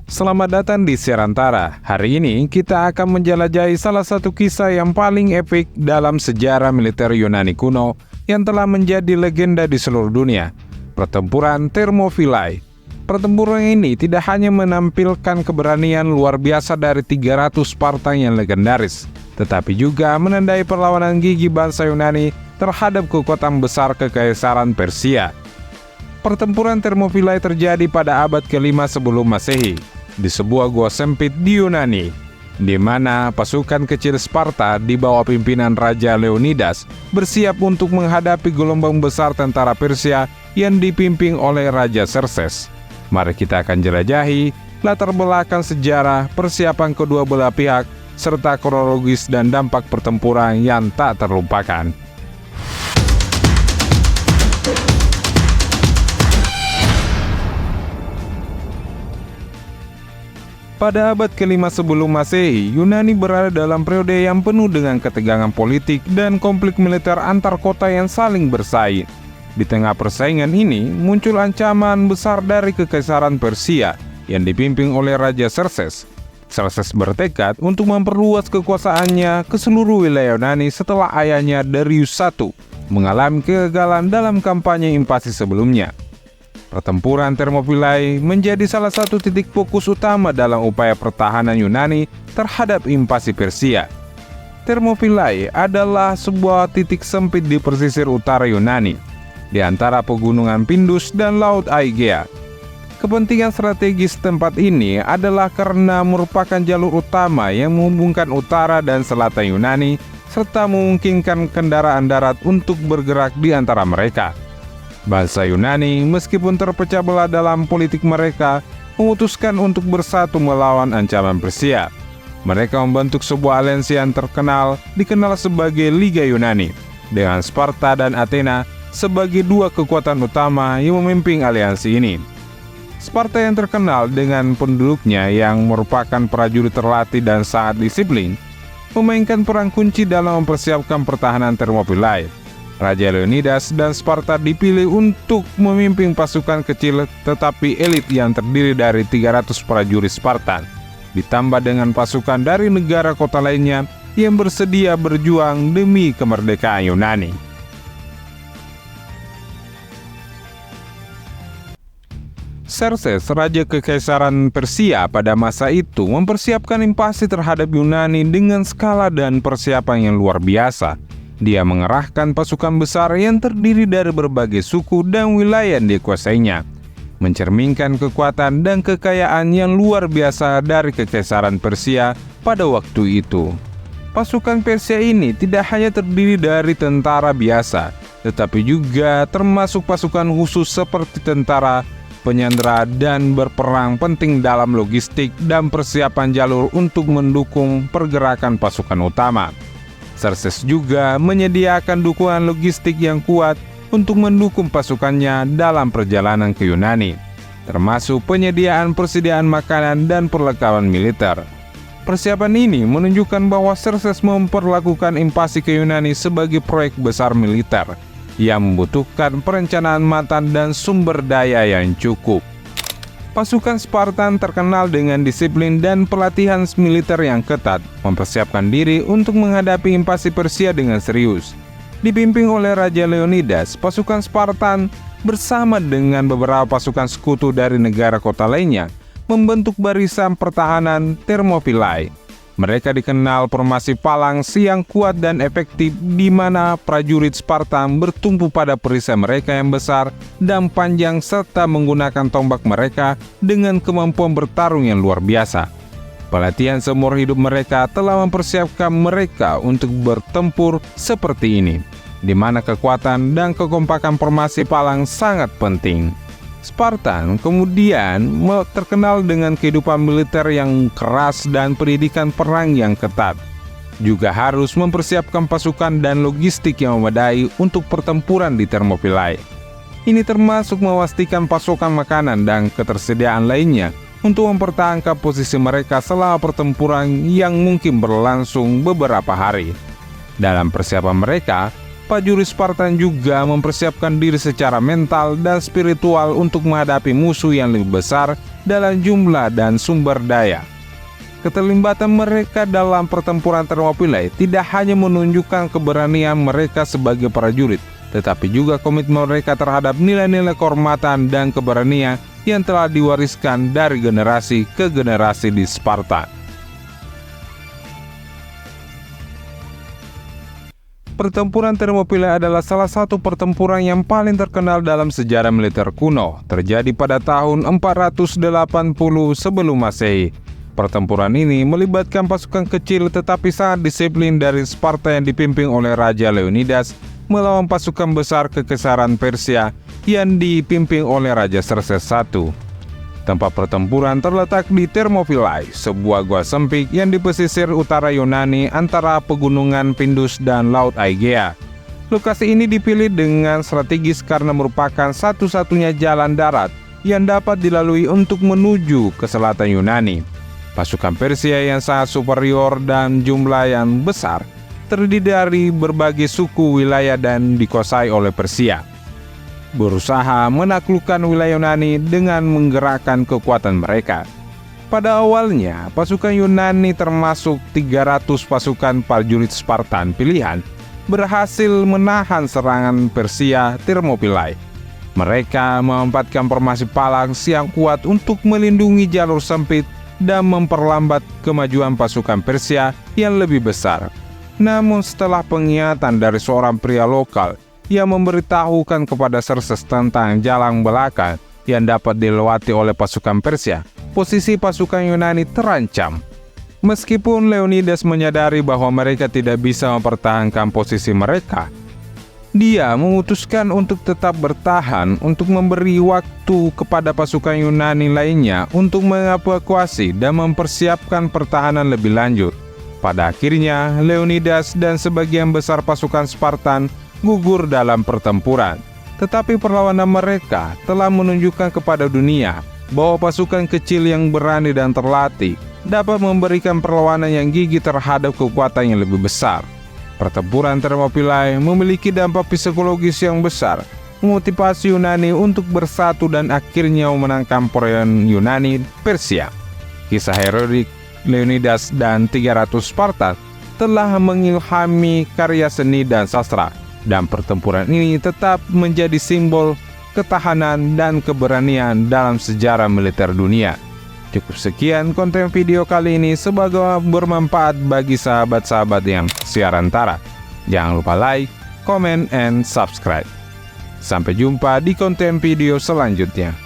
Selamat datang di Serantara. Hari ini kita akan menjelajahi salah satu kisah yang paling epik dalam sejarah militer Yunani kuno yang telah menjadi legenda di seluruh dunia, pertempuran Thermopylae. Pertempuran ini tidak hanya menampilkan keberanian luar biasa dari 300 Spartan yang legendaris, tetapi juga menandai perlawanan gigih bangsa Yunani terhadap kekuatan besar Kekaisaran Persia. Pertempuran Thermopylae terjadi pada abad ke-5 sebelum Masehi di sebuah gua sempit di Yunani, di mana pasukan kecil Sparta di bawah pimpinan Raja Leonidas bersiap untuk menghadapi gelombang besar tentara Persia yang dipimpin oleh Raja Xerxes. Mari kita akan jelajahi latar belakang sejarah, persiapan kedua belah pihak, serta kronologis dan dampak pertempuran yang tak terlupakan. Pada abad ke-5 sebelum Masehi, Yunani berada dalam periode yang penuh dengan ketegangan politik dan konflik militer antar kota yang saling bersaing. Di tengah persaingan ini, muncul ancaman besar dari Kekaisaran Persia yang dipimpin oleh Raja Xerxes. Xerxes bertekad untuk memperluas kekuasaannya ke seluruh wilayah Yunani setelah ayahnya Darius I mengalami kegagalan dalam kampanye invasi sebelumnya. Pertempuran Thermopylae menjadi salah satu titik fokus utama dalam upaya pertahanan Yunani terhadap invasi Persia. Thermopylae adalah sebuah titik sempit di pesisir utara Yunani, di antara pegunungan Pindus dan Laut Aegea. Kepentingan strategis tempat ini adalah karena merupakan jalur utama yang menghubungkan utara dan selatan Yunani, serta memungkinkan kendaraan darat untuk bergerak di antara mereka. Bangsa Yunani, meskipun terpecah belah dalam politik mereka, memutuskan untuk bersatu melawan ancaman Persia. Mereka membentuk sebuah aliansi yang dikenal sebagai Liga Yunani, dengan Sparta dan Athena sebagai dua kekuatan utama yang memimpin aliansi ini. Sparta yang terkenal dengan penduduknya yang merupakan prajurit terlatih dan sangat disiplin, memainkan peran kunci dalam mempersiapkan pertahanan Thermopylae. Raja Leonidas dan Sparta dipilih untuk memimpin pasukan kecil tetapi elit yang terdiri dari 300 prajurit Spartan, ditambah dengan pasukan dari negara kota lainnya yang bersedia berjuang demi kemerdekaan Yunani. Xerxes, Raja Kekaisaran Persia pada masa itu, mempersiapkan invasi terhadap Yunani dengan skala dan persiapan yang luar biasa. Dia mengerahkan pasukan besar yang terdiri dari berbagai suku dan wilayah yang dikuasainya, mencerminkan kekuatan dan kekayaan yang luar biasa dari Kekaisaran Persia pada waktu itu. Pasukan Persia ini tidak hanya terdiri dari tentara biasa, tetapi juga termasuk pasukan khusus seperti tentara, penyandera, dan berperang penting dalam logistik dan persiapan jalur untuk mendukung pergerakan pasukan utama. Xerxes juga menyediakan dukungan logistik yang kuat untuk mendukung pasukannya dalam perjalanan ke Yunani, termasuk persediaan makanan dan perlengkapan militer. Persiapan ini menunjukkan bahwa Xerxes memperlakukan invasi ke Yunani sebagai proyek besar militer yang membutuhkan perencanaan matang dan sumber daya yang cukup. Pasukan Spartan terkenal dengan disiplin dan pelatihan militer yang ketat, mempersiapkan diri untuk menghadapi invasi Persia dengan serius. Dipimpin oleh Raja Leonidas, pasukan Spartan bersama dengan beberapa pasukan sekutu dari negara kota lainnya membentuk barisan pertahanan Thermopylae. Mereka dikenal formasi falanks yang kuat dan efektif, di mana prajurit Spartan bertumpu pada perisai mereka yang besar dan panjang serta menggunakan tombak mereka dengan kemampuan bertarung yang luar biasa. Pelatihan seumur hidup mereka telah mempersiapkan mereka untuk bertempur seperti ini, di mana kekuatan dan kekompakan formasi falanks sangat penting. Spartan kemudian terkenal dengan kehidupan militer yang keras dan pendidikan perang yang ketat. Juga harus mempersiapkan pasukan dan logistik yang memadai untuk pertempuran di Thermopylae. Ini termasuk memastikan pasokan makanan dan ketersediaan lainnya untuk mempertahankan posisi mereka selama pertempuran yang mungkin berlangsung beberapa hari. Dalam persiapan mereka, prajurit Spartan juga mempersiapkan diri secara mental dan spiritual untuk menghadapi musuh yang lebih besar dalam jumlah dan sumber daya. Keterlibatan mereka dalam pertempuran Thermopylae tidak hanya menunjukkan keberanian mereka sebagai prajurit, tetapi juga komitmen mereka terhadap nilai-nilai kehormatan dan keberanian yang telah diwariskan dari generasi ke generasi di Sparta. Pertempuran Thermopylae adalah salah satu pertempuran yang paling terkenal dalam sejarah militer kuno, terjadi pada tahun 480 sebelum Masehi. Pertempuran ini melibatkan pasukan kecil tetapi sangat disiplin dari Sparta yang dipimpin oleh Raja Leonidas melawan pasukan besar Kekaisaran Persia yang dipimpin oleh Raja Xerxes I. Tempat pertempuran terletak di Thermopylae, sebuah gua sempit yang di pesisir utara Yunani antara pegunungan Pindus dan Laut Aegea. Lokasi ini dipilih dengan strategis karena merupakan satu-satunya jalan darat yang dapat dilalui untuk menuju ke selatan Yunani. Pasukan Persia yang sangat superior dan jumlah yang besar terdiri dari berbagai suku wilayah dan dikuasai oleh Persia, berusaha menaklukkan wilayah Yunani dengan menggerakkan kekuatan mereka. Pada awalnya, pasukan Yunani termasuk 300 pasukan prajurit Spartan pilihan berhasil menahan serangan Persia Thermopylae. Mereka menempatkan formasi palangs yang kuat untuk melindungi jalur sempit dan memperlambat kemajuan pasukan Persia yang lebih besar. Namun setelah pengingatan dari seorang pria lokal yang memberitahukan kepada Xerxes tentang jalan belakang yang dapat dilewati oleh pasukan Persia, posisi pasukan Yunani terancam. Meskipun Leonidas menyadari bahwa mereka tidak bisa mempertahankan posisi mereka, dia memutuskan untuk tetap bertahan untuk memberi waktu kepada pasukan Yunani lainnya untuk mengevakuasi dan mempersiapkan pertahanan lebih lanjut. Pada akhirnya, Leonidas dan sebagian besar pasukan Spartan gugur dalam pertempuran. Tetapi perlawanan mereka telah menunjukkan kepada dunia bahwa pasukan kecil yang berani dan terlatih dapat memberikan perlawanan yang gigih terhadap kekuatan yang lebih besar. Pertempuran Thermopylae memiliki dampak psikologis yang besar, memotivasi Yunani untuk bersatu dan akhirnya memenangkan perang Yunani Persia. Kisah heroik Leonidas dan 300 Spartan telah mengilhami karya seni dan sastra, dan pertempuran ini tetap menjadi simbol ketahanan dan keberanian dalam sejarah militer dunia. Cukup sekian konten video kali ini, semoga bermanfaat bagi sahabat-sahabat yang siarantara. Jangan lupa like, comment, and subscribe. Sampai jumpa di konten video selanjutnya.